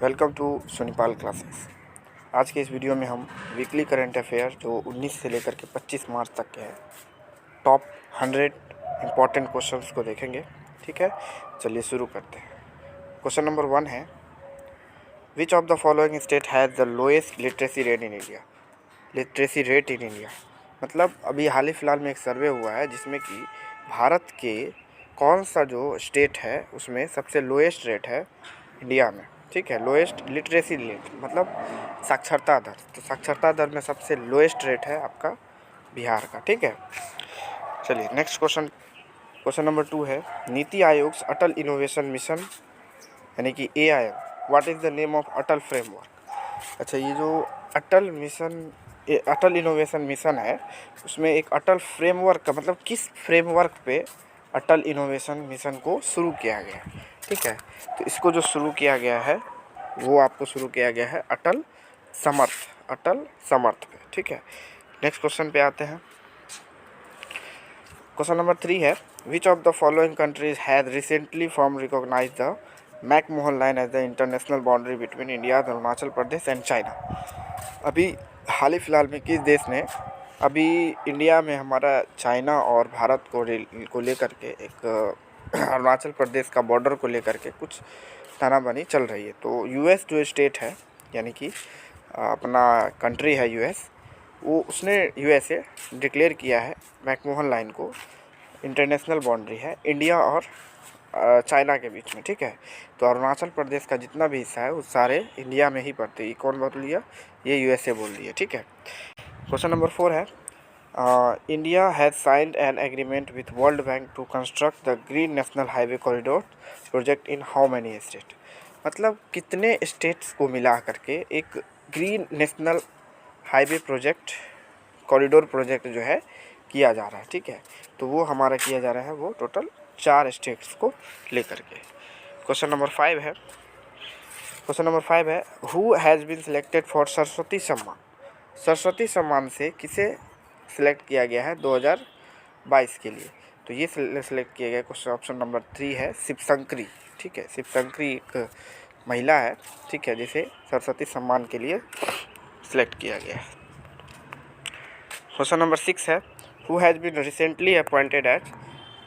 Welcome to सुनीपाल classes. आज के इस वीडियो में हम वीकली करंट अफेयर जो 19 से लेकर के 25 मार्च तक के हैं टॉप 100 इम्पॉर्टेंट क्वेश्चंस को देखेंगे। ठीक है, चलिए शुरू करते हैं। क्वेश्चन नंबर 1 है, which of the following state has the lowest literacy rate in India. Literacy rate in India मतलब अभी हाल ही फ़िलहाल में एक सर्वे हुआ है जिसमें कि भारत के कौन सा जो स्टेट है उसमें सबसे लोएस्ट रेट है इंडिया में। ठीक है, लोएस्ट लिटरेसी रेट मतलब साक्षरता दर। तो साक्षरता दर में सबसे लोएस्ट रेट है आपका बिहार का। ठीक है, चलिए नेक्स्ट क्वेश्चन नंबर 2 है, नीति आयोग अटल इनोवेशन मिशन यानी कि AIM, what is the name of Atal framework. अच्छा, ये जो अटल इनोवेशन मिशन है उसमें एक अटल फ्रेमवर्क का मतलब किस फ्रेमवर्क पे अटल इनोवेशन मिशन को शुरू किया गया है। ठीक है, तो इसको जो शुरू किया गया है वो आपको शुरू किया गया है अटल समर्थ पे। ठीक है, नेक्स्ट क्वेश्चन पे आते हैं। क्वेश्चन नंबर 3 है, which of the following countries has recently recognize the McMahon line as the international boundary between India, Arunachal Pradesh and China. अभी हाल ही फ़िलहाल में किस देश ने अभी इंडिया में हमारा चाइना और भारत को लेकर के एक अरुणाचल प्रदेश का बॉर्डर को लेकर के कुछ तानाबानी चल रही है। तो US जो स्टेट है यानी कि अपना कंट्री है US, वो उसने USA डिक्लेयर किया है मैकमोहन लाइन को इंटरनेशनल बाउंड्री है इंडिया और चाइना के बीच में। ठीक है, तो अरुणाचल प्रदेश का जितना भी हिस्सा है वो सारे इंडिया में ही पड़ते हैं। कौन बोल दिया? ये USA बोल दिया। ठीक है, क्वेश्चन नंबर 4 है, India has signed an agreement with World Bank to construct the green national highway corridor project in how many state. मतलब कितने स्टेट्स को मिला करके एक green national highway project corridor project जो है किया जा रहा है। ठीक है, तो वो हमारा किया जा रहा है वो टोटल 4 स्टेट्स को लेकर के। क्वेश्चन नंबर 5 है, who has been selected for Saraswati Samman. Saraswati सम्मान से किसे सिलेक्ट किया गया है 2022 के लिए? तो ये सिलेक्ट किया गया क्वेश्चन ऑप्शन नंबर 3 है शिवशंकरी। ठीक है, शिवशंकरी एक महिला है। ठीक है, जिसे सरस्वती सम्मान के लिए सिलेक्ट किया गया है। क्वेश्चन नंबर 6 है, who has been recently appointed as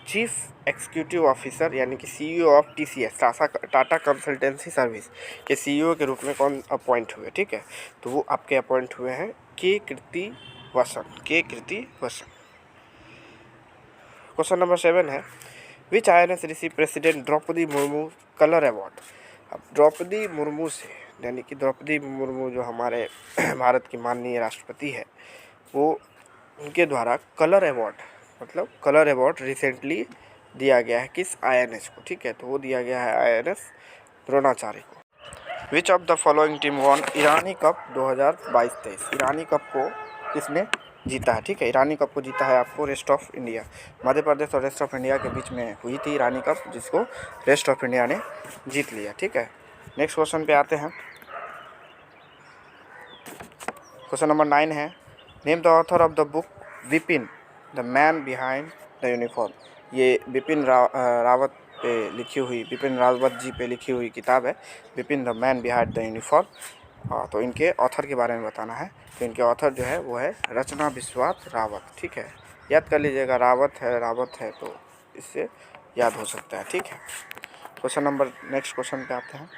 chief executive officer यानी कि CEO of TCS Tata Consultancy Service के CEO के रूप में कौन अपॉइंट हुए? ठीक है, तो वो आपके अपॉइंट हुए हैं के कीर्ति वसन। क्वेश्चन नंबर 7 है, which INS receive president Droupadi Murmu colour award. अब द्रौपदी मुर्मू से यानी कि द्रौपदी मुर्मू जो हमारे भारत की माननीय राष्ट्रपति है, वो उनके द्वारा कलर अवार्ड रिसेंटली दिया गया है किस INS को? ठीक है, तो वो दिया गया है INS द्रोणाचार्य को। विच of the following team von Irani cup 2022-23। Irani cup को किसने जीता है? ठीक है, ईरानी कप को जीता है आपको rest of India. Madhya Pradesh और रेस्ट ऑफ इंडिया के बीच में हुई थी ईरानी कप, जिसको रेस्ट ऑफ इंडिया ने जीत लिया। ठीक है, नेक्स्ट क्वेश्चन पे आते हैं। क्वेश्चन नंबर 9 है, name the author of the book Vipin the man behind the uniform. ये बिपिन रावत जी पे लिखी हुई किताब है Vipin the man behind the uniform. तो इनके ऑथर के बारे में बताना है। तो इनके ऑथर जो है वो है रचना बिस्वास रावत। ठीक है, याद कर लीजिएगा, रावत है तो इससे याद हो सकता है। ठीक है, नेक्स्ट क्वेश्चन पे आते हैं।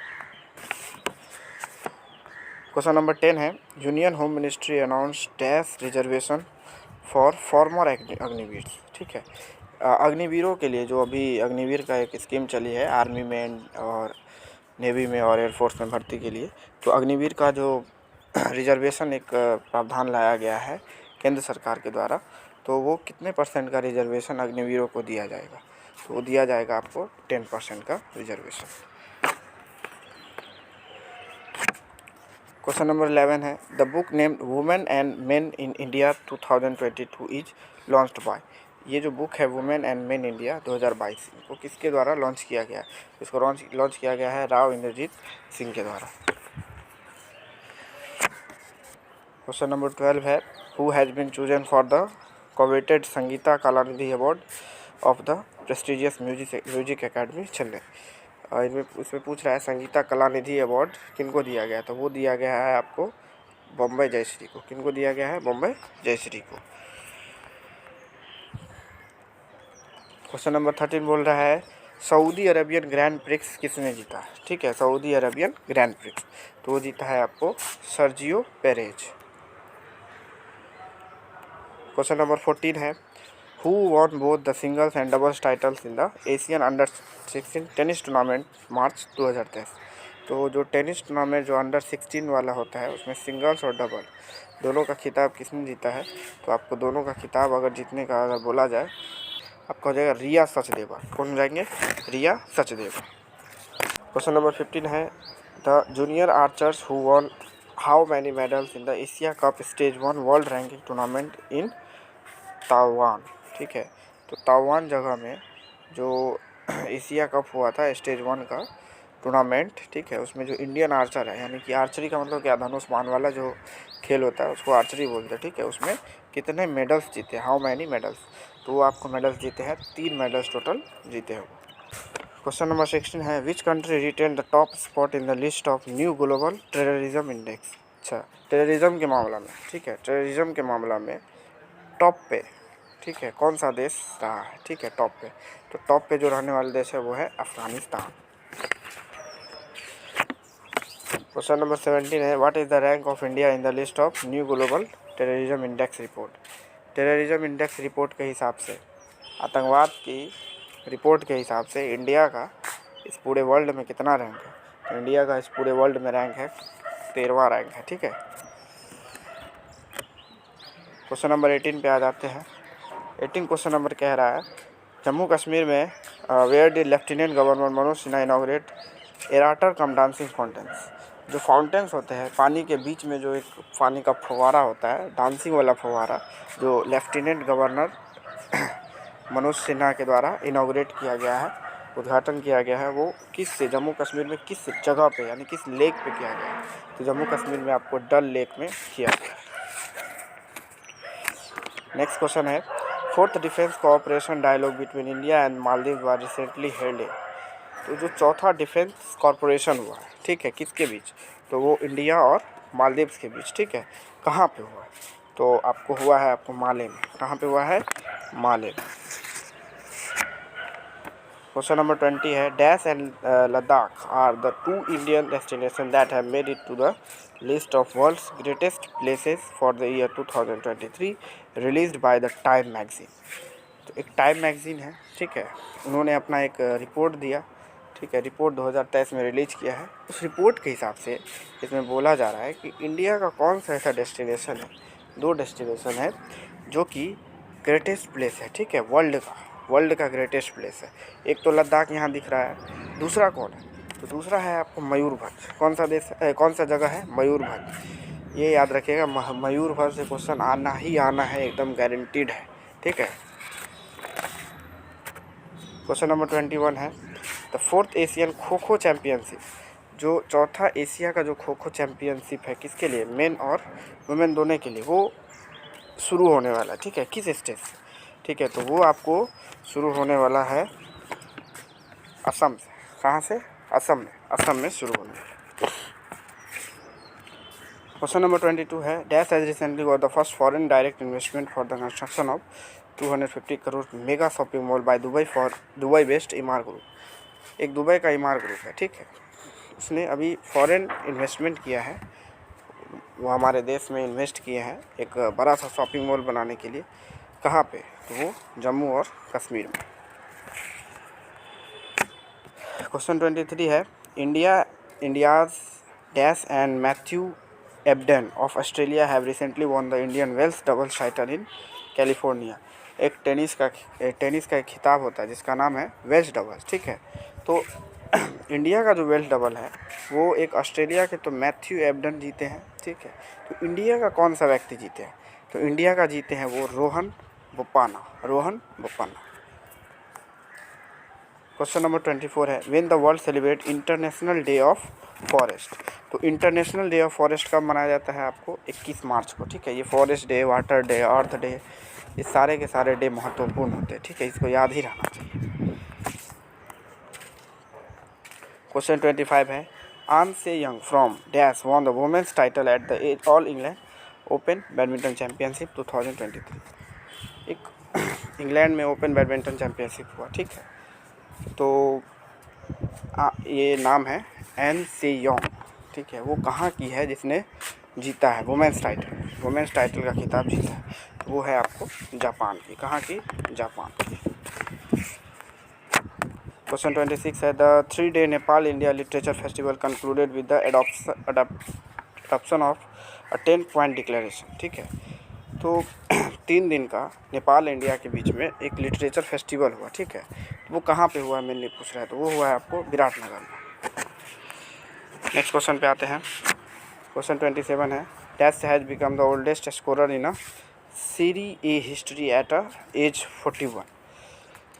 क्वेश्चन नंबर 10 है, union home ministry announce dash reservation for farmer Agniveer. ठीक है, अग्निवीरों के लिए जो अभी अग्निवीर का एक स्कीम चली है आर्मी में और नेवी में और एयरफोर्स में भर्ती के लिए, तो अग्निवीर का जो रिजर्वेशन एक प्रावधान लाया गया है केंद्र सरकार के द्वारा, तो वो कितने % का रिजर्वेशन अग्निवीरों को दिया जाएगा? तो वो दिया जाएगा आपको 10% का रिजर्वेशन। क्वेश्चन नंबर 11 है, the book named women and main in India 2022 is launched by. ये जो बुक है वुमेन एंड मेन इंडिया 2022 को किसके द्वारा लॉन्च किया गया है? इसको लॉन्च किया गया है राव इंद्रजीत सिंह के द्वारा। क्वेश्चन नंबर 12 है, who has been chosen for the coveted Sangita Kalanidhi award of the prestigious Music Academy Chennai. इनमें इसमें पूछ रहा है संगीता कलानिधि अवार्ड किनको दिया गया, तो वो दिया गया है आपको बॉम्बे जयश्री को। किनको दिया गया है? बॉम्बे जयश्री को। क्वेश्चन नंबर 13 बोल रहा है सऊदी अरेबियन ग्रैंड प्रिक्स किसने जीता? ठीक है, सऊदी अरेबियन ग्रैंड प्रिक्स, तो वो जीता है आपको सर्जियो पेरेज। क्वेश्चन नंबर 14 है who won both the singles and doubles titles in the Asian under 16 tennis tournament March 2023। तो जो टेनिस टूर्नामेंट जो अंडर 16 वाला होता है उसमें सिंगल्स और डबल दोनों का खिताब किसने जीता है? तो आपको दोनों का खिताब अगर जीतने का अगर बोला जाए आपका हो जाएगा रिया सचदेवा। कौन हो जाएंगे? रिया सचदेवा। क्वेश्चन नंबर 15 है the junior archers who won how many medals in the Asia cup stage 1 world ranking tournament in Taiwan. ठीक है, तो ताइवान जगह में जो एशिया कप हुआ था स्टेज 1 का टूर्नामेंट, ठीक है, उसमें जो इंडियन आर्चर है, यानी कि आर्चरी का मतलब क्या, धनुष बाण वाला जो खेल होता है उसको आर्चरी बोलते हैं। ठीक है, उसमें कितने मेडल्स जीते, हाउ मैनी मेडल्स, तो वो आपको मेडल्स जीते हैं 3 मेडल्स टोटल जीते हैं। क्वेश्चन नंबर 16 है which country retain the top spot in the list of new global terrorism index. अच्छा, टेररिज्म के मामला में, ठीक है, टेररिज्म के मामला में टॉप पे, ठीक है, कौन सा देश रहा है? ठीक है, टॉप पे, तो टॉप पे जो रहने वाला देश है वो है अफगानिस्तान। क्वेश्चन नंबर 17 है what is the rank of India in the list of new global terrorism index report. Terrorism index report के हिसाब से, आतंकवाद की रिपोर्ट के हिसाब से इंडिया का इस पूरे वर्ल्ड में कितना रैंक है? तो इंडिया का इस पूरे वर्ल्ड में रैंक है 13वां रैंक है। ठीक है, क्वेश्चन नंबर 18 पे आ जाते हैं। 18 क्वेश्चन नंबर कह रहा है जम्मू कश्मीर में where did lieutenant governor Manoj Sinha inaugurate aerator cum dancing fountains. जो फाउंटेन्स होते हैं पानी के बीच में, जो एक पानी का फव्वारा होता है, डांसिंग वाला फव्वारा, जो लेफ्टिनेंट गवर्नर मनोज सिन्हा के द्वारा इनॉग्रेट किया गया है, उद्घाटन किया गया है, वो किस से, जम्मू कश्मीर में किस जगह पे, यानी किस लेक पे किया गया है? तो जम्मू कश्मीर में आपको डल लेक में किया गया। नेक्स्ट क्वेश्चन है fourth defence cooperation dialogue between India and Maldives was recently held. तो जो चौथा डिफेंस कॉरपोरेशन हुआ है, ठीक है, किसके बीच? तो वो इंडिया और मालदीव्स के बीच। ठीक है, कहाँ पे हुआ? तो आपको हुआ है आपको माले में। कहाँ पे हुआ है? माले में। क्वेश्चन नंबर 20 है dash and Ladakh are the 2 Indian destination that have made it to the list of world's greatest places for the year 2023 released by the Time magazine. तो एक टाइम मैगजीन है, ठीक है, उन्होंने अपना एक रिपोर्ट दिया, ठीक है, रिपोर्ट 2023 में रिलीज किया है। उस रिपोर्ट के हिसाब से इसमें बोला जा रहा है कि इंडिया का कौन सा ऐसा डेस्टिनेशन है, 2 डेस्टिनेशन है जो कि ग्रेटेस्ट प्लेस है, ठीक है, वर्ल्ड का ग्रेटेस्ट प्लेस है। एक तो लद्दाख यहाँ दिख रहा है, दूसरा कौन है? तो दूसरा है आपको मयूरभंज। कौन सा देश है, कौन सा जगह है? मयूरभंज। ये याद रखिएगा, मयूरभंज से क्वेश्चन आना ही आना है, एकदम गारंटीड है। ठीक है, क्वेश्चन नंबर 21 है the 4th Asian kho kho championship. जो चौथा एशिया का जो खो खो चैम्पियनशिप है, किसके लिए? मेन और वुमेन दोनों के लिए, वो शुरू होने वाला है। ठीक है, किस स्टेट से? ठीक है, तो वो आपको शुरू होने वाला है असम से। कहाँ से? असम में शुरू होने वाला है। क्वेश्चन नंबर 22 है dash has recently got the first foreign direct investment for the construction of 250 crore mega shopping mall by Dubai based Emaar group. एक दुबई का इमार ग्रुप है, ठीक है, उसने अभी फॉरेन इन्वेस्टमेंट किया है, वो हमारे देश में इन्वेस्ट किए हैं एक बड़ा सा शॉपिंग मॉल बनाने के लिए। कहाँ पे? तो वो जम्मू और कश्मीर में। क्वेश्चन 23 है India's dash and Matthew Ebden of Australia have recently won the Indian Wells doubles title in California. एक टेनिस का एक खिताब होता है जिसका नाम है वेल्स डबल्स। ठीक है, तो इंडिया का जो वेल्स डबल है वो एक ऑस्ट्रेलिया के तो मैथ्यू एबडन जीते हैं। ठीक है, तो इंडिया का कौन सा व्यक्ति जीते हैं? तो इंडिया का जीते हैं वो रोहन बोपन्ना। क्वेश्चन नंबर 24 है when the world celebrate international day of forest. तो इंटरनेशनल डे ऑफ फॉरेस्ट कब मनाया जाता है? आपको 21 मार्च को। ठीक है, ये फॉरेस्ट डे, वाटर डे, अर्थ डे, ये सारे के सारे डे महत्वपूर्ण होते हैं। ठीक है, इसको याद ही रहना चाहिए। क्वेश्चन 25 है An Se Young from dash won the women's title at the All England Open badminton championship 2023। एक इंग्लैंड में ओपन बैडमिंटन चैम्पियनशिप हुआ, ठीक है। तो ये नाम है एन से योंग, ठीक है। वो कहाँ की है जिसने जीता है वुमेन्स टाइटल का खिताब जीता है, वो है आपको जापान की। कहाँ की? जापान की। क्वेश्चन 26 है the 3-day Nepal India literature festival concluded with the adoption of a 10-point declaration, ठीक है। तो 3 दिन का नेपाल इंडिया के बीच में एक लिटरेचर फेस्टिवल हुआ, ठीक है। तो वो कहाँ पे हुआ है मेनली पूछ रहा है, तो वो हुआ है आपको विराटनगर में। नेक्स्ट क्वेश्चन पे आते हैं। क्वेश्चन 27 है dash has become the oldest scorer in a Serie A history at a age 41।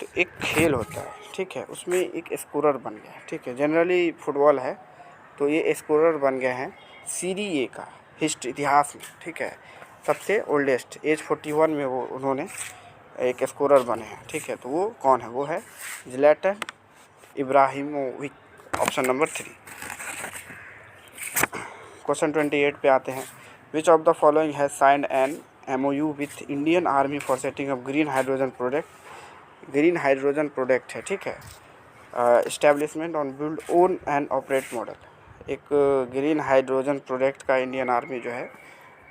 तो एक खेल होता है, ठीक है, उसमें एक स्कोरर बन गया है, ठीक है। जनरली फुटबॉल है, तो ये स्कोरर बन गए हैं सीरी ए का हिस्ट्री इतिहास में, ठीक है। सबसे ओल्डेस्ट एज 41 में वो उन्होंने एक स्कोरर बने हैं, ठीक है। तो वो कौन है? वो है ज़्लैटन इब्राहिमोविच, ऑप्शन नंबर 3। क्वेश्चन 28 पे आते हैं विच of the following has signed an MOU with Indian army for setting up green hydrogen product है, ठीक है। Establishment on build own and operate model. एक ग्रीन हाइड्रोजन प्रोडक्ट का इंडियन आर्मी जो है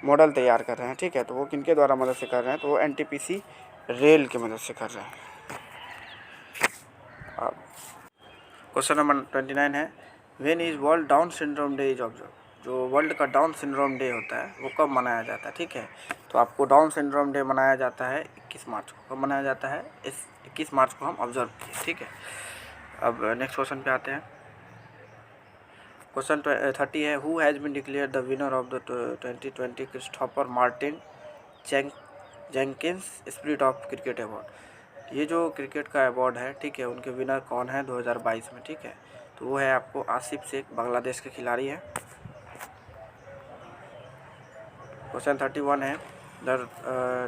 मॉडल तैयार कर रहे हैं, ठीक है। तो वो किनके द्वारा मदद से कर रहे हैं? तो वो NTPC रेल की मदद से कर रहे हैं। क्वेश्चन नंबर 29 है when is world down syndrome day is observe. जो वर्ल्ड का डाउन सिंड्रोम डे होता है वो कब मनाया जाता है, ठीक है। तो आपको डाउन सिंड्रोम डे मनाया जाता है 21 मार्च को। कब मनाया जाता है? इस 21 मार्च को हम ऑब्जर्व किए, ठीक है। अब नेक्स्ट क्वेश्चन पे आते हैं। क्वेश्चन 30 है who has been declare the winner of the 2020 Christopher Martin Jenkins spirit of cricket award. ये जो क्रिकेट का अवार्ड है, ठीक है, उनके विनर कौन है 2022 में, ठीक है। तो वो है आपको आसिफ शेख, बांग्लादेश के खिलाड़ी हैं। क्वेश्चन 31 है the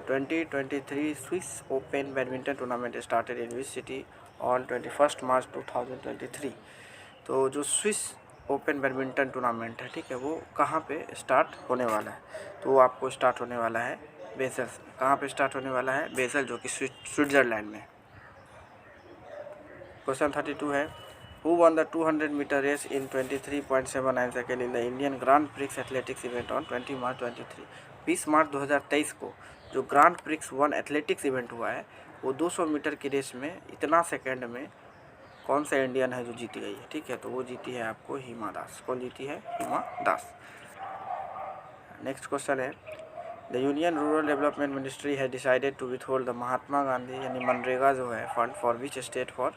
2023 Swiss open badminton tournament started in which city on 21 मार्च 2023। तो जो स्विस ओपन बैडमिंटन टूर्नामेंट है, ठीक है, वो कहाँ पे स्टार्ट होने वाला है? तो वो आपको स्टार्ट होने वाला है बेसल से। कहाँ पे स्टार्ट होने वाला है? बेसल, जो कि स्विट्ज़रलैंड में। क्वेश्चन 32 है who won the 200 metre race in 23.79 second in the Indian Grand Prix athletics event on 20 मार्च 2023। 20 मार्च 2023 को जो ग्रांड प्रिक्स 1 एथलेटिक्स इवेंट हुआ है, वो 200 मीटर की रेस में इतना सेकेंड में कौन सा इंडियन है जो जीत गई है, ठीक है। तो वो जीती है आपको हिमा दास। कौन जीती है? हिमा दास। नेक्स्ट क्वेश्चन है the union rural development ministry है decided to withhold the Mahatma Gandhi यानी मनरेगा जो है fund for which state for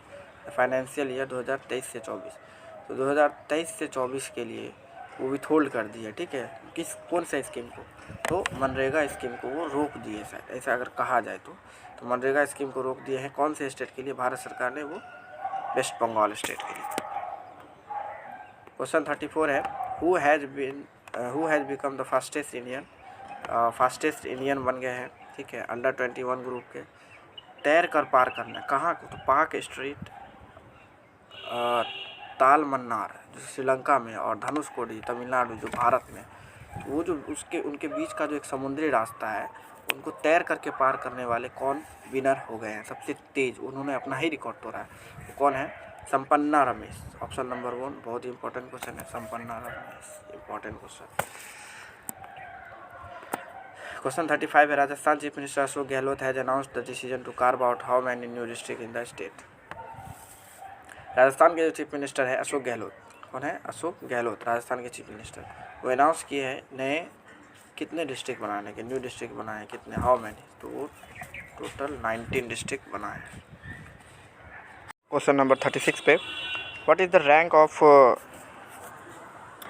financial year 2023 से 24। तो 2023 से 24 के लिए वो विथहोल्ड कर दी है, ठीक है। कौन सा स्कीम को? तो मनरेगा स्कीम को वो रोक दिए, ऐसा अगर कहा जाए तो मनरेगा स्कीम को रोक दिए हैं। कौन से स्टेट के लिए? भारत सरकार ने, वो वेस्ट बंगाल स्टेट के लिए। क्वेश्चन 34 है who has become the fastest Indian बन गए हैं, ठीक है, अंडर 21 ग्रुप के। तैर कर पार करना कहाँ को? तो पाक स्ट्रीट, ताल मन्नार जो श्रीलंका में, और धनुषकोडी तमिलनाडु जो भारत में। तो वो जो उनके बीच का जो एक समुद्री रास्ता है, उनको तैर करके पार करने वाले कौन विनर हो गए हैं? सबसे तेज, उन्होंने अपना ही रिकॉर्ड तोड़ा है। वो कौन है? Sampanna Ramesh, option number 1। बहुत ही इंपॉर्टेंट क्वेश्चन है, Sampanna Ramesh, important question. Question 35 है Rajasthan chief minister Ashok Gehlot has announced the decision to carve out how many new district in the state. Rajasthan के जो चीफ मिनिस्टर है अशोक गहलोत, कौन है? अशोक गहलोत, राजस्थान के चीफ मिनिस्टर। वो अनाउंस किए हैं नए कितने डिस्ट्रिक्ट बनाने के, न्यू डिस्ट्रिक्ट बनाए कितने, हाउ मैनी? तो वो टोटल 19 डिस्ट्रिक्ट बनाए हैं। क्वेश्चन नंबर 36 पे what is the rank of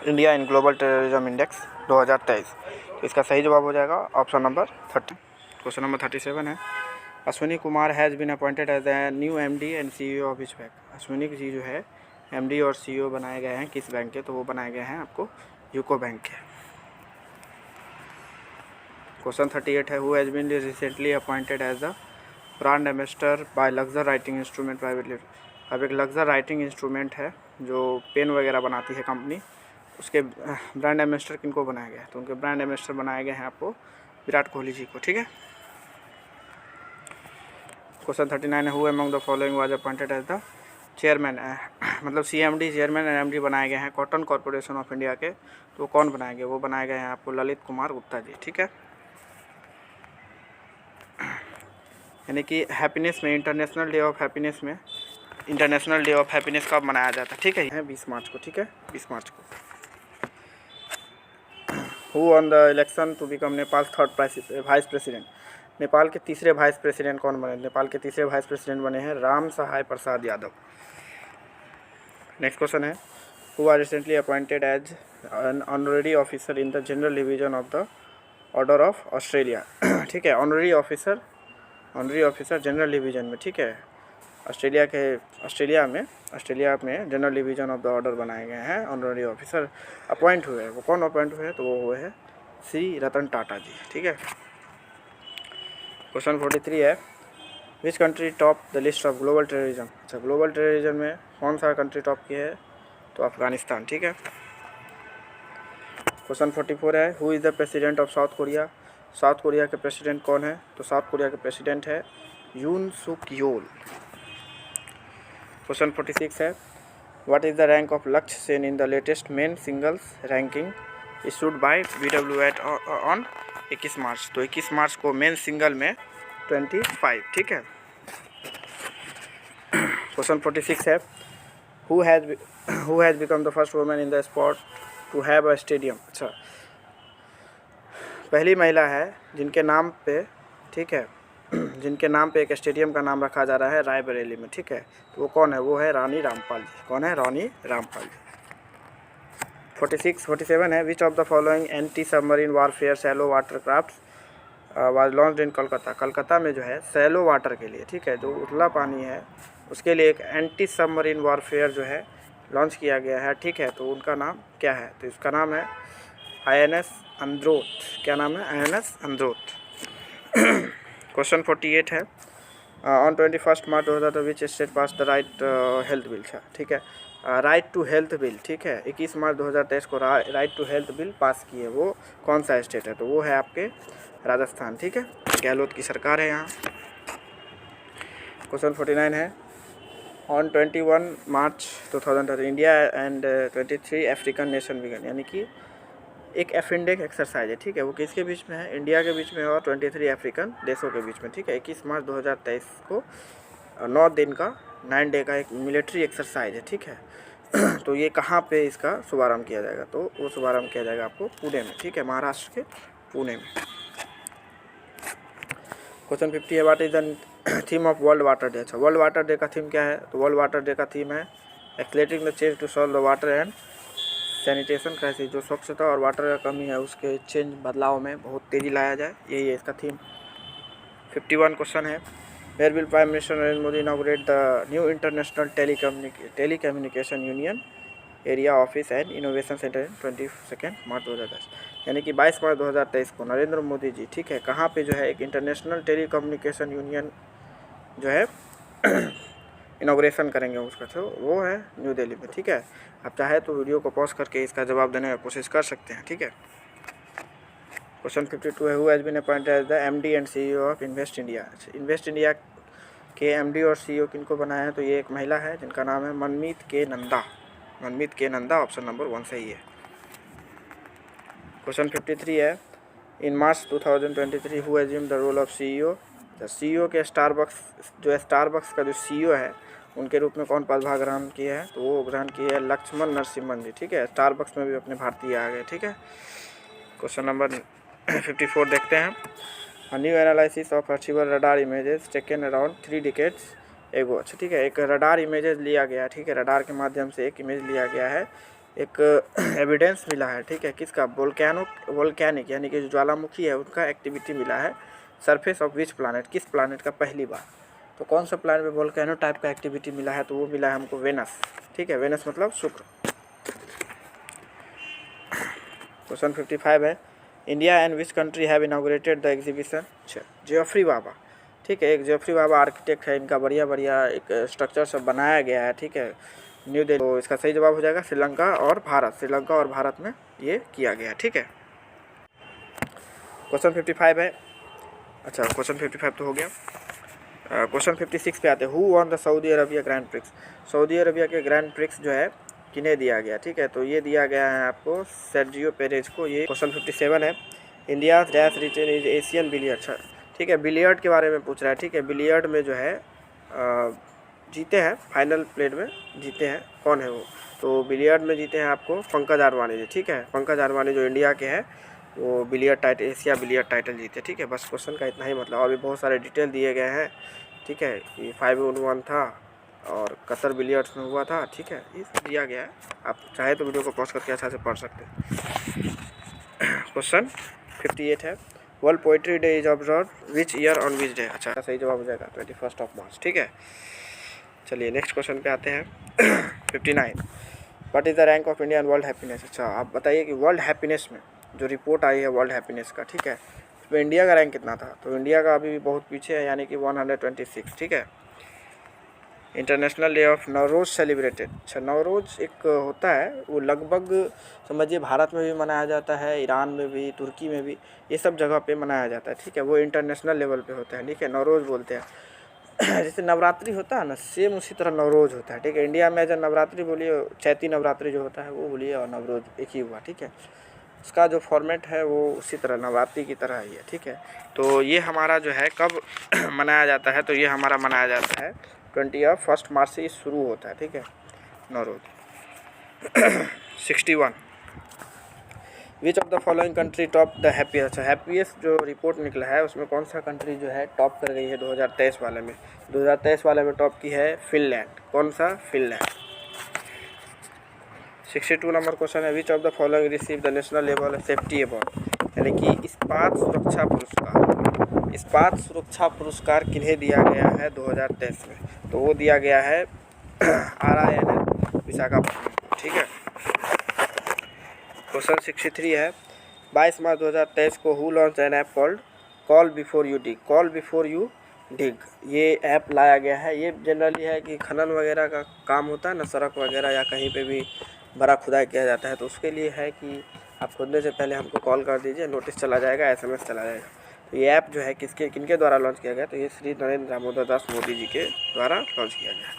India in global terrorism index 2023। तो इसका सही जवाब हो जाएगा ऑप्शन नंबर 30। क्वेश्चन नंबर 37 है Ashwini Kumar has been appointed as a new MD and CEO of which bank. Ashwini ji जो है MD और CEO बनाए गए हैं किस बैंक के? तो वो बनाए गए हैं आपको यूको बैंक के। क्वेश्चन 38 है who has been recently appointed as the brand ambassador by Luxor writing instrument private limited. अब एक लक्जर राइटिंग इंस्ट्रूमेंट है जो पेन वगैरह बनाती है कंपनी, उसके ब्रांड एम्बेसडर किनको बनाया गया है? तो उनके ब्रांड एम्बेसडर बनाए गए हैं आपको विराट कोहली जी को, ठीक है। क्वेश्चन 39 है, who among the following was appointed as the chairman, मतलब CMD चेयरमैन एंड MD बनाए गए हैं कॉटन कॉरपोरेशन ऑफ इंडिया के, तो कौन बनाए गए? वो बनाए गए हैं आपको ललित कुमार गुप्ता जी, ठीक है। यानी कि हैप्पीनेस में, इंटरनेशनल डे ऑफ हैप्पीनेस में, इंटरनेशनल डे ऑफ हैप्पीनेस कब मनाया जाता है? ठीक है, 20 मार्च को, ठीक है, 20 मार्च को। Who won the election to become Nepal third vice president, Nepal के तीसरे वाइस प्रेसिडेंट कौन बने? नेपाल के तीसरे वाइस प्रेसिडेंट बने हैं राम सहाय प्रसाद यादव। नेक्स्ट क्वेश्चन है, who are recently appointed as an honorary officer in the general division of the Order of Australia, ठीक है, ऑनररी ऑफिसर जनरल डिवीजन में, ठीक है, ऑस्ट्रेलिया में general division of the order बनाए गए हैं, ऑनररी ऑफिसर अपॉइंट हुए हैं। वो कौन अपॉइंट हुए हैं? तो वो हुए हैं सी रतन टाटा जी, ठीक है। क्वेश्चन 43 है, which country top the list of global terrorism, अच्छा ग्लोबल टेररिज्म में कौन सा कंट्री टॉप की है? तो अफगानिस्तान, ठीक है। क्वेश्चन 44 है, who is the president of south Korea, south Korea के प्रेसिडेंट कौन है? तो साउथ कोरिया के प्रेसिडेंट है यून सुक योल। क्वेश्चन 46 है, what is the rank of Lakshya Sen in the latest men singles ranking issued by BWAT on 21 March, तो 21 मार्च को मेन सिंगल में 25, ठीक है। क्वेश्चन 46 है, who has become the first women in the sport to have a stadium, अच्छा पहली महिला है जिनके नाम पे, ठीक है, जिनके नाम पे एक स्टेडियम का नाम रखा जा रहा है रायबरेली में, ठीक है, तो वो कौन है? वो है रानी रामपाल जी। कौन है? रानी रामपाल जी। 47 है, which of the following anti submarine warfare shallow water craft was launched in Kolkata, Calcutta में जो है सैलो वाटर के लिए, ठीक है, जो उथला पानी है उसके लिए एक एंटी सबमरीन वारफेयर जो है लॉन्च किया गया है, ठीक है, तो उनका नाम क्या है? तो इसका नाम है INS अंद्रोथ। क्या नाम है? INS अंद्रोथ। क्वेश्चन 48 है, on 21 March 2000 which state pass the right health bill, ठीक है, राइट टू हेल्थ बिल, ठीक है, 21 मार्च 2023 को right to health bill pass की है, वो कौन सा स्टेट है? तो वो है आपके राजस्थान, ठीक है, गहलोत की सरकार है यहाँ। क्वेश्चन 49 है, on 21 March 2013 India and 23 African nation began, यानी कि एक एफिंडेक एक्सरसाइज है, ठीक है, वो किसके बीच में है? इंडिया के बीच में और 23 अफ्रीकन देशों के बीच में, ठीक है। 21 मार्च 2023 को 9 दिन का 9 डे का एक मिलिट्री एक्सरसाइज है, ठीक है। तो ये कहाँ पे इसका शुभारंभ किया जाएगा? तो वो शुभारंभ किया जाएगा आपको पुणे में, ठीक है, महाराष्ट्र के पुणे में। क्वेश्चन 50 है, what is the theme of world water day, अच्छा वर्ल्ड वाटर डे का थीम क्या है? तो वर्ल्ड वाटर डे का थीम है accelerating the change to solve the water and sanitation crisis, जो स्वच्छता और वाटर का कमी है उसके चेंज बदलाव में बहुत तेज़ी लाया जाए, यही है इसका थीम। 51 क्वेश्चन है, where will prime minister Narendra Modi inaugurate the new international telecommunication union area office and innovation centre 22 March 2010, यानी कि 22 मार्च 2023 को नरेंद्र मोदी जी, ठीक है, कहाँ पे जो है एक इंटरनेशनल टेलीकम्युनिकेशन यूनियन जो है इनॉग्रेशन करेंगे उसका, तो वो है न्यू दिल्ली में, ठीक है। आप चाहे तो वीडियो को पॉज करके इसका जवाब देने की कोशिश कर सकते हैं, ठीक है। क्वेश्चन 52 है, who has been appointed as the MD and CEO of Invest India, Invest India के MD और CEO किनको बनाया है? तो ये एक महिला है जिनका नाम है मनमीत के नंदा, ऑप्शन नंबर 1 सही है। क्वेश्चन 53 है, in March 2023 who assume the role of CEO, CEO के स्टारबक्स का जो CEO है उनके रूप में कौन पदभार ग्रहण किया है? तो वो ग्रहण किया है लक्ष्मण नरसिम्हन जी, ठीक है, स्टारबक्स में भी अपने भारतीय आ गए, ठीक है। क्वेश्चन नंबर 54 देखते हैं, new analysis of archival radar images taken around 3 decades ago, अच्छा ठीक है, एक रडार इमेजेस लिया गया, ठीक है, रडार के माध्यम से एक इमेज लिया गया है, एक एविडेंस मिला है, ठीक है, किसका? वोल्केनिक यानी कि जो ज्वालामुखी है उनका एक्टिविटी मिला है सरफेस ऑफ विच प्लानट, किस प्लानट का? पहली बार, तो कौन सा प्लानट में वोल्केनो टाइप का एक्टिविटी मिला है? तो वो मिला है हमको वेनस, ठीक है, वेनस मतलब शुक्र। क्वेश्चन 55 है, India and which country have inaugurated the exhibition, अच्छा जेफरी बाबा, ठीक है, एक जेफरी बाबा आर्किटेक्ट है, इनका बढ़िया एक स्ट्रक्चर सब बनाया गया है, ठीक है, न्यू दिल्ली। तो इसका सही जवाब हो जाएगा श्रीलंका और भारत। श्रीलंका और भारत में ये किया गया, ठीक है। क्वेश्चन 55 है। अच्छा, क्वेश्चन 55 तो हो गया। क्वेश्चन 56 पे आते हैं। Who won the Saudi Arabia grand prix. Saudi Arabia के ग्रैंड प्रिक्स जो है किन्हें दिया गया, ठीक है। तो ये दिया गया है आपको सर्जियो पेरेज को। ये क्वेश्चन 57 है। India dash retain is Asian billiard, ठीक है। बिलियर्ड के बारे में पूछ रहा है, ठीक है। बिलियर्ड में जो है जीते हैं, फाइनल प्लेट में जीते हैं, कौन है वो। तो बिलियर्ड में जीते हैं आपको पंकज आडवाणी जी, ठीक है। पंकज आडवाणी जो इंडिया के हैं वो billiard title, Asia billiard title जीते, ठीक है। बस क्वेश्चन का इतना ही मतलब। और भी बहुत सारे डिटेल दिए गए हैं, ठीक है। ये 5-on-1 था और कतर बिलियर्ड्स में हुआ था, ठीक है। ये सब दिया गया है। आप चाहे तो वीडियो को पॉज करके अच्छा से पढ़ सकते हैं। क्वेश्चन 58 है। World poetry day is observe which year on which day. अच्छा, सही जवाब हो जाएगा 21 मार्च, ठीक है। चलिए नेक्स्ट क्वेश्चन पे आते हैं। 59 what is the rank of India in world happiness. अच्छा, आप बताइए कि वर्ल्ड हैप्पीनेस में जो रिपोर्ट आई है वर्ल्ड हैप्पीनेस का, ठीक है, उसमें इंडिया का रैंक कितना था। तो इंडिया का अभी भी बहुत पीछे है, यानी कि 126, ठीक है। International day of Navroz celebrated. अच्छा, नवरोज़ एक होता है, वो लगभग समझिए भारत में भी मनाया जाता है, ईरान में भी, तुर्की में भी, ये सब जगह पे मनाया जाता है, ठीक है। वो इंटरनेशनल लेवल पे होता है, ठीक है। नवरोज़ बोलते हैं। जैसे नवरात्रि होता है ना, सेम उसी तरह नवरोज़ होता है, ठीक है। इंडिया में जब नवरात्रि बोलिए, चैती नवरात्रि जो होता है वो बोलिए, और नवरोज़ एक ही हुआ, ठीक है। उसका जो फॉर्मेट है वो उसी तरह नवरात्रि की तरह ही है, ठीक है। तो ये हमारा जो है कब मनाया जाता है, तो ये हमारा मनाया जाता है 21 मार्च से शुरू होता है, ठीक है, नवरोज़। 61 विच of the following country top the happiest. Happiest जो रिपोर्ट निकला है उसमें कौन सा कंट्री जो है टॉप कर गई है 2023 वाले में। 2023 वाले में टॉप की है फिनलैंड। कौन सा? फिनलैंड। 62 नंबर क्वेश्चन है। Which of the following receive the national level safety award, यानी कि इस्पात सुरक्षा पुरस्कार। इस्पात सुरक्षा पुरस्कार किन्हें दिया गया है 2023 में, तो वो दिया गया है RINL विशाखापट्टनम, ठीक है। क्वेश्चन 63 है। 22 मार्च 2023 को who launch N app called call before you dig. Call before you dig ये ऐप लाया गया है। ये जनरली है कि खनन वगैरह का काम होता है ना, सड़क वगैरह या कहीं पे भी बड़ा खुदाई किया जाता है, तो उसके लिए है कि आप खोदने से पहले हमको कॉल कर दीजिए, नोटिस चला जाएगा, SMS चला जाएगा। तो ये ऐप जो है किनके द्वारा लॉन्च किया गया, तो ये श्री नरेंद्र दामोदर दास मोदी जी के द्वारा लॉन्च किया गया।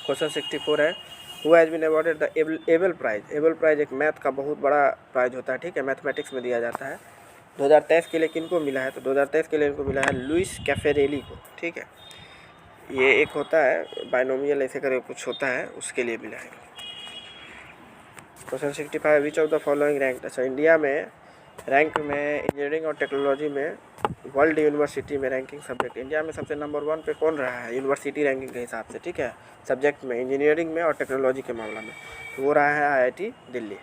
क्वेश्चन 64 है। Who has been awarded the Abel prize. Abel prize एक मैथ का बहुत बड़ा प्राइज होता है, ठीक है, मैथमेटिक्स में दिया जाता है। 2023 के लिए किनको मिला है, तो 2023 के लिए इनको मिला है लुइस कैफेरेली को, ठीक है। ये एक होता है बाइनोमियल ऐसे करके कुछ होता है, उसके लिए मिला है। Question 65 which of the following rank. अच्छा, इंडिया में रैंक में इंजीनियरिंग और टेक्नोलॉजी में वर्ल्ड यूनिवर्सिटी में रैंकिंग सब्जेक्ट इंडिया में सबसे नंबर 1 पे कौन रहा है यूनिवर्सिटी रैंकिंग के हिसाब से, ठीक है, सब्जेक्ट में इंजीनियरिंग में और टेक्नोलॉजी के मामला में, तो वो रहा है IIT दिल्ली।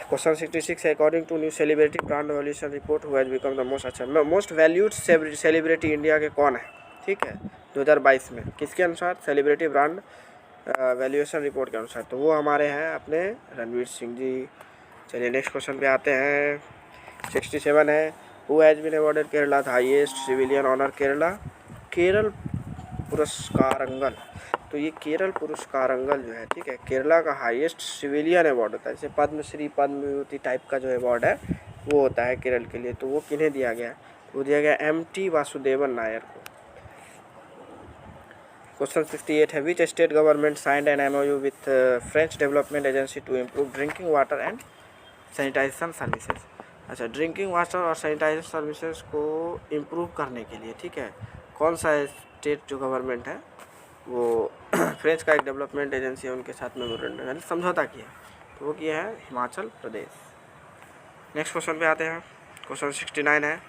क्वेश्चन 66 है। According to new celebrity brand valuation report who has become the most. अच्छा, मोस्ट वैल्यूड सेलिब्रिटी इंडिया के कौन है, ठीक है, 2022 में किसके अनुसार, सेलिब्रिटी ब्रांड वैल्यूएशन रिपोर्ट के अनुसार, तो वो हमारे हैं अपने रणवीर सिंह जी। चलिए नेक्स्ट क्वेश्चन पे आते हैं। 67 है। Who has been awarded Kerala the highest civilian honour Kerala. Kerala Puraskarangal. तो ये केरल पुरस्कारंगल जो है, ठीक है, केरला का हाईएस्ट सिविलियन अवार्ड होता है, जैसे पद्मश्री पद्म विभूति टाइप का जो अवार्ड है वो होता है केरल के लिए। तो वो किन्हें दिया गया, वो दिया गया MT वासुदेवन नायर को। क्वेश्चन 68 है। Which state government signed an MOU with French development agency to improve drinking water and sanitization services. अच्छा, ड्रिंकिंग वाटर और सैनिटाइजेशन सर्विसेज को इम्प्रूव करने के लिए, ठीक है, कौन सा स्टेट जो गवर्नमेंट है वो फ्रेंच का एक डेवलपमेंट एजेंसी है उनके साथ मेमोरेंडम यानी समझौता किया, तो वो किया है हिमाचल प्रदेश। नेक्स्ट क्वेश्चन पे आते हैं। क्वेश्चन 69 है।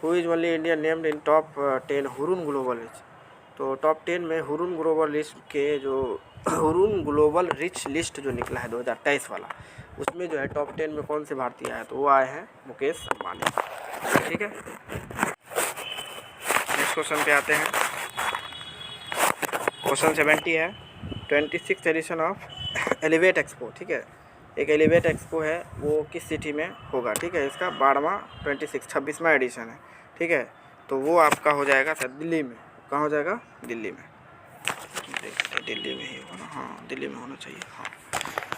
Who is only Indian named in top 10 Hurun global rich. तो टॉप 10 में हुरून ग्लोबल लिस्ट के जो हुरून ग्लोबल रिच लिस्ट जो निकला है 2023 वाला, उसमें जो है टॉप 10 में कौन से भारतीय आए, तो वो आए हैं मुकेश अंबानी, ठीक है। नेक्स्ट क्वेश्चन पे आते हैं। क्वेश्चन 70 है। 26th addition of elevate expo, ठीक है, एक एलिवेट एक्सपो है, वो किस सिटी में होगा, ठीक है, इसका 26वां एडिशन है, ठीक है, तो वो आपका हो जाएगा सर दिल्ली में। कहाँ हो जाएगा? दिल्ली में। दिल्ली में ही होगा ना? हाँ दिल्ली में होना चाहिए। हाँ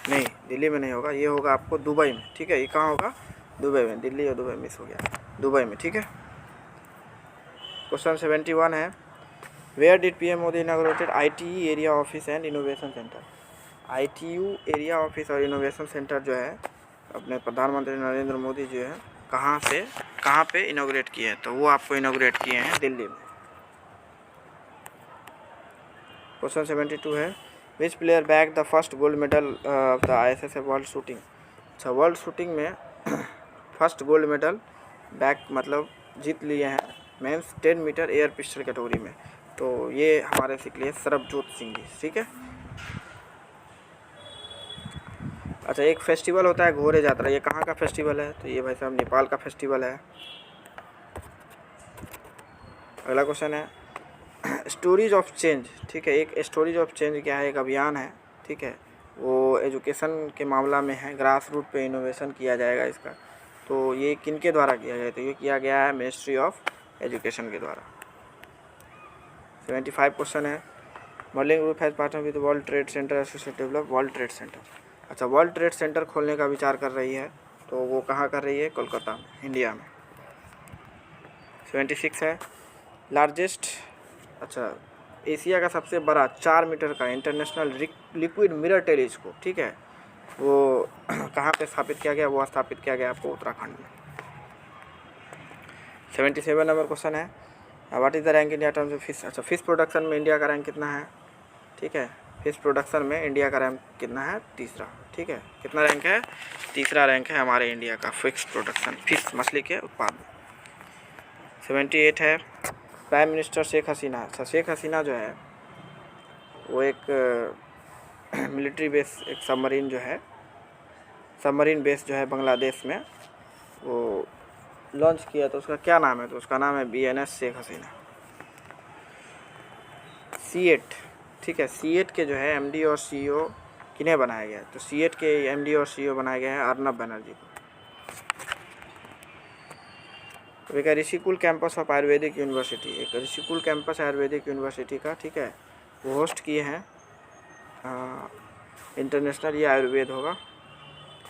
नहीं, दिल्ली में नहीं होगा, ये होगा आपको दुबई में। ठीक है, ये कहाँ होगा? दुबई में। दिल्ली और दुबई मिस हो गया, दुबई में। ठीक है। क्वेश्चन 71 है, where did PM Modi inaugurated ITU area office and innovation centre? ITU area office और इनोवेशन सेंटर जो है अपने प्रधानमंत्री नरेंद्र मोदी जो है कहाँ पे इनॉग्रेट किए हैं? तो वो आपको इनॉग्रेट किए हैं दिल्ली में। क्वेश्चन 72 है, which player bag the first gold medal of the ISSF world shooting? अच्छा, वर्ल्ड शूटिंग में फर्स्ट गोल्ड मेडल बैग मतलब जीत लिए हैं men's 10 metre air pistol category में। तो ये हमारे सीख लिए सरबजोत सिंह जी। ठीक है। अच्छा, एक फेस्टिवल होता है घोड़े यात्रा, ये कहाँ का फेस्टिवल है? तो ये भाई साहब नेपाल का फेस्टिवल है। अगला क्वेश्चन है, स्टोरीज ऑफ चेंज। ठीक है, एक स्टोरीज ऑफ चेंज क्या है? एक अभियान है। ठीक है, वो एजुकेशन के मामला में है, ग्रास रूट पे इनोवेशन किया जाएगा इसका। तो ये किन के द्वारा किया जाए? तो ये किया गया है मिनिस्ट्री ऑफ एजुकेशन के द्वारा। 75 क्वेश्चन है, Merlin group has partner with World Trade Center associate develop World Trade Center. अच्छा, वर्ल्ड ट्रेड सेंटर खोलने का विचार कर रही है, तो वो कहाँ कर रही है? कोलकाता में, इंडिया में। 76 है, लार्जेस्ट, अच्छा एशिया का सबसे बड़ा 4 मीटर का इंटरनेशनल लिक्विड मिरर टेलीस्कोप, ठीक है, वो कहाँ पे स्थापित किया गया? वो स्थापित किया गया आपको उत्तराखंड में। 77 नंबर क्वेश्चन है, what is the rank India terms of fish? अच्छा, फिश प्रोडक्शन में इंडिया का रैंक कितना है? ठीक है, फिश प्रोडक्शन में इंडिया का रैंक कितना है? तीसरा। ठीक है, कितना रैंक है? तीसरा रैंक है हमारे इंडिया का फिश प्रोडक्शन, फिश मछली के उत्पाद में। 78 है, प्राइम मिनिस्टर शेख हसीना। अच्छा, शेख हसीना जो है वो एक मिलिट्री बेस, एक सबमरीन जो है, सबमरीन बेस जो है बांग्लादेश में, वो लॉन्च किया। तो उसका क्या नाम है? तो उसका नाम है BNS शेख हसीना। C8, ठीक है, C8 के जो है MD और CEO किन्हें बनाया गया है? तो C8 के MD और CEO बनाए गए हैं अर्नब बनर्जी को। तो एक Rishikul campus of Ayurvedic university, एक ऋषिकुल कैंपस आयुर्वेदिक यूनिवर्सिटी का, ठीक है, वो होस्ट किए हैं इंटरनेशनल, ये आयुर्वेद होगा,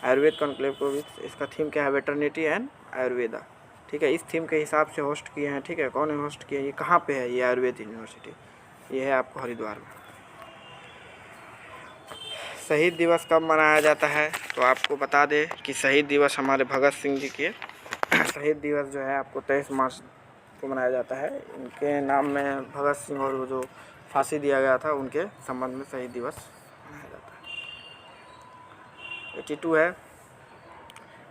आयुर्वेद कॉन्क्लेव को भी। इसका थीम क्या है? Veterinary and Ayurveda. ठीक है, इस थीम के हिसाब से होस्ट किए हैं। ठीक है, कौन है होस्ट किए? ये कहाँ पे है? ये आयुर्वेद यूनिवर्सिटी, ये है आपको हरिद्वार में। शहीद दिवस कब मनाया जाता है? तो आपको बता दें कि शहीद दिवस हमारे भगत सिंह जी के शहीद दिवस जो है आपको 23 मार्च को मनाया जाता है। इनके नाम में भगत सिंह और वो जो फांसी दिया गया था उनके संबंध में शहीद दिवस मनाया जाता है। 82 है,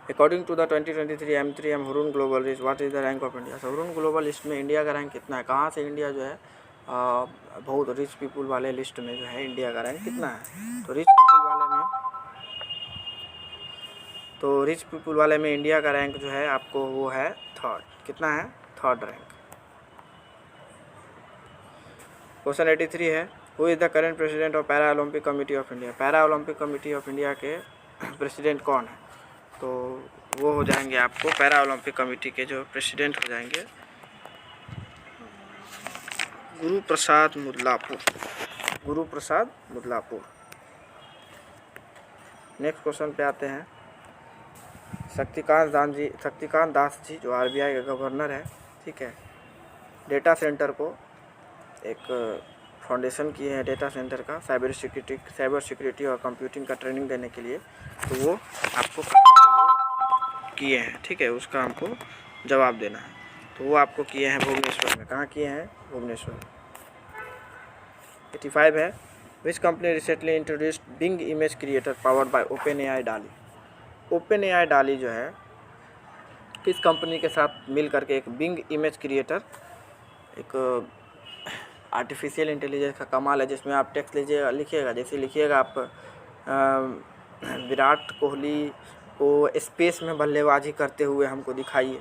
according to the 2023 M3M Hurun global list, what is the rank of India? Hurun global list में इंडिया का रैंक कितना है? कहाँ से इंडिया जो है बहुत रिच पीपुल वाले लिस्ट में जो है इंडिया का रैंक कितना है? तो रिच पीपुल वाले में इंडिया का रैंक जो है आपको वो है थर्ड। कितना है? Third rank. क्वेश्चन 83 है, who is the current president of para Olympic committee of India? Para Olympic committee of India के प्रेसिडेंट कौन है? तो वो हो जाएंगे आपको पैरा ओलंपिक कमेटी के जो प्रेसिडेंट हो जाएंगे गुरु प्रसाद मुदलापुर। नेक्स्ट क्वेश्चन पे आते हैं, शक्तिकांत दास जी जो RBI के गवर्नर है, ठीक है, डेटा सेंटर को एक फाउंडेशन किए हैं डेटा सेंटर का, साइबर सिक्योरिटी और कंप्यूटिंग का ट्रेनिंग देने के लिए। तो वो आपको किए हैं, ठीक है, उसका हमको जवाब देना है। तो वो आपको किए हैं भुवनेश्वर में। कहाँ किए हैं? भुवनेश्वर। 85 है, which company recently introduced Bing image creator powered by OpenAI DALL-E? OpenAI डाली जो है किस कंपनी के साथ मिल करके एक बिंग इमेज क्रिएटर, एक आर्टिफिशियल इंटेलिजेंस का कमाल है, जिसमें आप टेक्स्ट लिखिएगा, जैसे लिखिएगा आप विराट कोहली को स्पेस में बल्लेबाजी करते हुए हमको दिखाइए,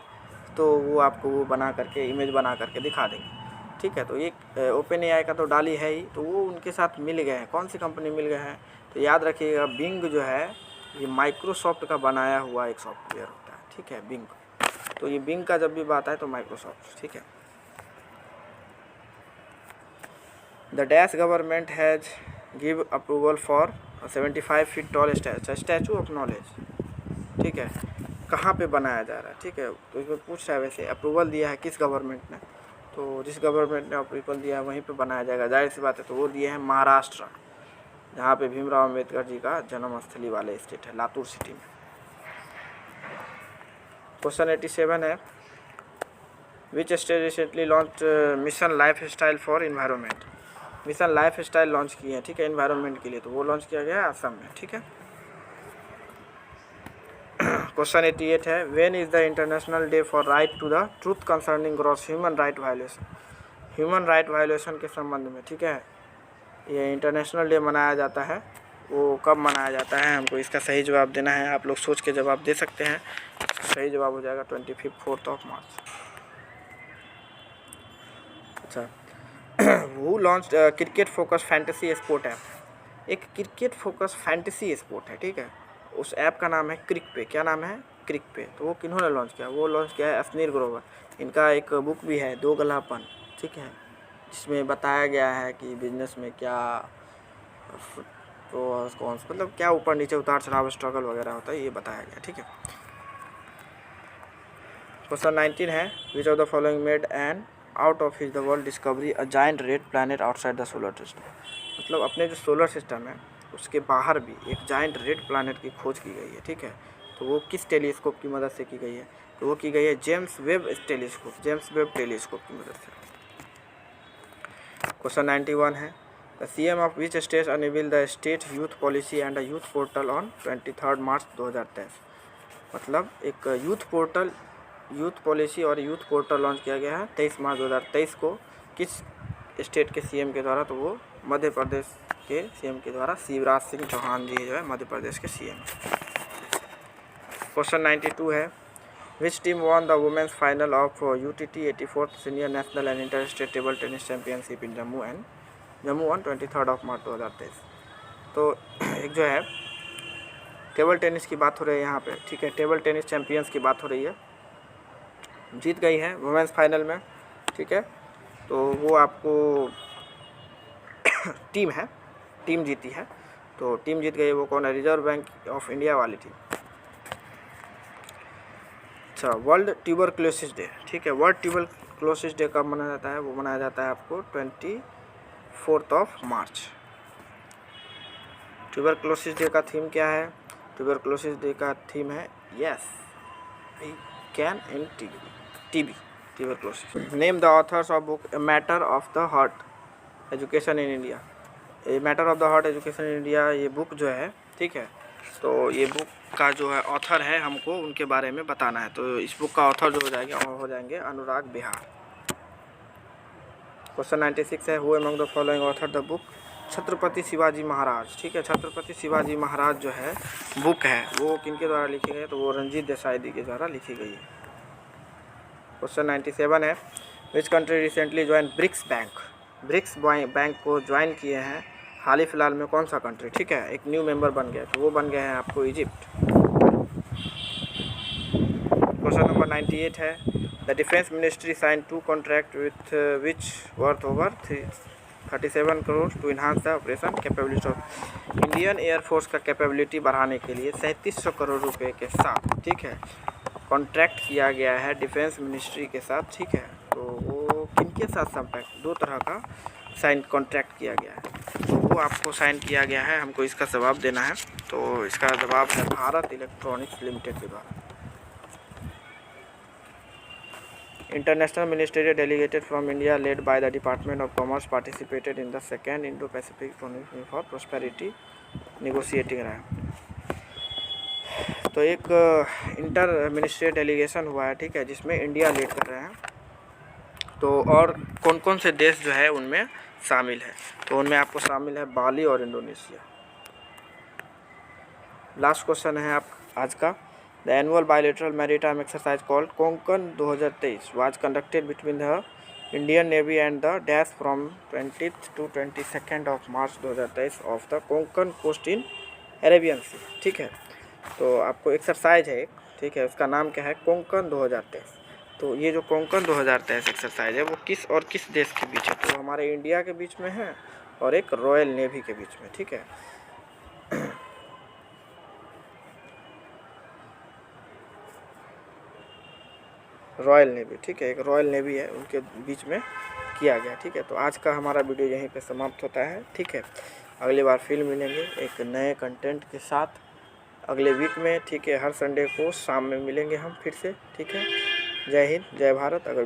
तो वो आपको वो बना करके इमेज बना करके दिखा देंगे। ठीक है, तो ये OpenAI का तो डाली है ही, तो वो उनके साथ मिल गए हैं। कौन सी कंपनी मिल गए हैं? तो याद रखिएगा, बिंग जो है ये माइक्रोसॉफ्ट का बनाया हुआ एक सॉफ्टवेयर होता है। ठीक है, बिंग। तो ये बिंग का जब भी बात आए तो माइक्रोसॉफ्ट। ठीक है, the dash government has give approval for 75 feet tall statue of knowledge, ठीक है, कहाँ पे बनाया जा रहा है, ठीक है। तो इसमें पूछ रहा है वैसे अप्रूवल दिया है किस गवर्नमेंट ने, तो जिस गवर्नमेंट ने अप्रूवल दिया है वहीं पे बनाया जाएगा, जाहिर सी बात है। तो वो दिए हैं महाराष्ट्र, जहाँ पे भीमराव अम्बेडकर जी का जन्मस्थली वाले स्टेट है, लातूर सिटी में। क्वेश्चन 87 है, which state recently launch mission life style for environment. Mission life style launch किए हैं, ठीक है, इन्वायरमेंट के लिए, तो वो लॉन्च किया गया है असम में, ठीक है। क्वेश्चन 88 है, when is the international day for right to the truth concerning gross human right violation. Human right violation के संबंध में, ठीक है, ये इंटरनेशनल डे मनाया जाता है। वो कब मनाया जाता है, हमको इसका सही जवाब देना है। आप लोग सोच के जवाब दे सकते हैं। सही जवाब हो जाएगा 24 मार्च। अच्छा, वो launch cricket focus fantasy sport app. एक क्रिकेट फोकस फैंटेसी स्पोर्ट है, ठीक है, उस ऐप का नाम है क्रिक पे। क्या नाम है? क्रिक पे। तो वो किन्होंने लॉन्च किया? वो लॉन्च किया है अश्नीर ग्रोवर। इनका एक बुक भी है, दो गलापन, ठीक है, जिसमें बताया गया है कि बिजनेस में क्या प्रोस कॉन्स, मतलब क्या ऊपर नीचे उतार चढ़ाव स्ट्रगल वगैरह होता है, ये बताया गया, ठीक है। क्वेश्चन 19 है, which of the following made an out of his the world discovery a giant red planet outside the solar system. मतलब अपने जो सोलर सिस्टम है उसके बाहर भी एक जाइंट रेड प्लैनेट की खोज की गई है, ठीक है। तो वो किस टेलीस्कोप की मदद से की गई है? तो वो की गई है James Webb telescope, James Webb telescope की मदद से। क्वेश्चन 91 है, the CM of which state unveil the state youth policy and a youth portal on 23 March 2023। मतलब एक यूथ पोर्टल, यूथ पॉलिसी और यूथ पोर्टल लॉन्च किया गया है 23 मार्च 2023 को। किस स्टेट के सीएम के द्वारा? तो वो मध्य प्रदेश के सीएम के द्वारा। शिवराज सिंह चौहान जी जो है मध्य प्रदेश के सीएम। क्वेश्चन 92 है, which team won the women's final of UTT 84th senior national and inter state table tennis championship in Jammu on 23 March 2023। तो एक जो है टेबल टेनिस की बात हो रही है यहाँ पे, ठीक है, टेबल टेनिस चैंपियंस की बात हो रही है। जीत गई है वुमेन्स फाइनल में, ठीक है। तो वो आपको टीम है, टीम जीती है। तो टीम जीत गई, वो कौन है? रिजर्व बैंक ऑफ इंडिया वाली टीम। अच्छा, वर्ल्ड ट्यूबरक्लोसिस डे, ठीक है, वर्ल्ड ट्यूबरक्लोसिस डे कब मनाया जाता है? वो मनाया जाता है आपको 24 मार्च। ट्यूबरक्लोसिस डे का थीम क्या है? ट्यूबरक्लोसिस डे का थीम है yes we can end TB, tuberculosis. Name the authors of book matter of the heart education in India. ये matter of the heart education in India, ये book जो है, ठीक है, तो ये बुक का जो है ऑथर है, हमको उनके बारे में बताना है। तो इस बुक का ऑथर जो हो जाएंगे अनुराग बिहार। क्वेश्चन 96 है, who among the following author the book Chhatrapati Shivaji Maharaj, ठीक है। छत्रपति शिवाजी महाराज जो है बुक है, वो किनके द्वारा लिखी गई है? तो वो रणजीत देसाई जी के द्वारा लिखी गई है। क्वेश्चन 97 है, which country recently join BRICS bank. BRICS bank को ज्वाइन किए हैं हाल ही फिलहाल में कौन सा कंट्री, ठीक है, एक न्यू मेंबर बन गया। तो वो बन गया है आपको इजिप्ट। क्वेश्चन नंबर 98 है, the defence ministry sign 2 contract with which worth over 37 crore to enhance the operation capability of. Indian air force का कैपेबिलिटी बढ़ाने के लिए 3700 करोड़ रुपए के साथ, ठीक है, कॉन्ट्रैक्ट किया गया है डिफेंस मिनिस्ट्री के साथ, ठीक है। तो वो किनके साथ कॉन्ट्रैक्ट? दो तरह का साइन कॉन्ट्रैक्ट किया गया है, तो वो आपको साइन किया गया है, हमको इसका जवाब देना है। तो इसका जवाब है भारत इलेक्ट्रॉनिक्स लिमिटेड के द्वारा। International ministerial delegated from India led by the department of commerce participated in the second Indo Pacific forum for prosperity negotiating रहा। तो एक इंटर मिनिस्ट्रियल डेलीगेशन हुआ है, ठीक है, जिसमें इंडिया लीड कर रहे हैं। तो और कौन कौन से देश जो है उनमें शामिल है? तो उनमें आपको शामिल है बाली और इंडोनेशिया। लास्ट क्वेश्चन है आप आज का, the annual bilateral maritime exercise called Konkan 2023 was conducted between the Indian navy and the dash from 20th to 22nd March 2023 off the Konkan coast in Arabian sea, ठीक है। तो आपको एक्सरसाइज है एक, ठीक है, उसका नाम क्या है? कोंकण 2023। तो ये जो कोंकण 2023 एक्सरसाइज है वो किस और किस देश के बीच है? तो हमारे इंडिया के बीच में है और एक रॉयल नेवी के बीच में, ठीक है। रॉयल नेवी, ठीक है, एक रॉयल नेवी है उनके बीच में किया गया, ठीक है। तो आज का हमारा वीडियो यहीं पे समाप्त होता है, ठीक है। अगली बार फिर मिलेंगे एक नए कंटेंट के साथ अगले वीक में, ठीक है। हर संडे को शाम में मिलेंगे हम फिर से, ठीक है। जय हिंद, जय भारत। अगर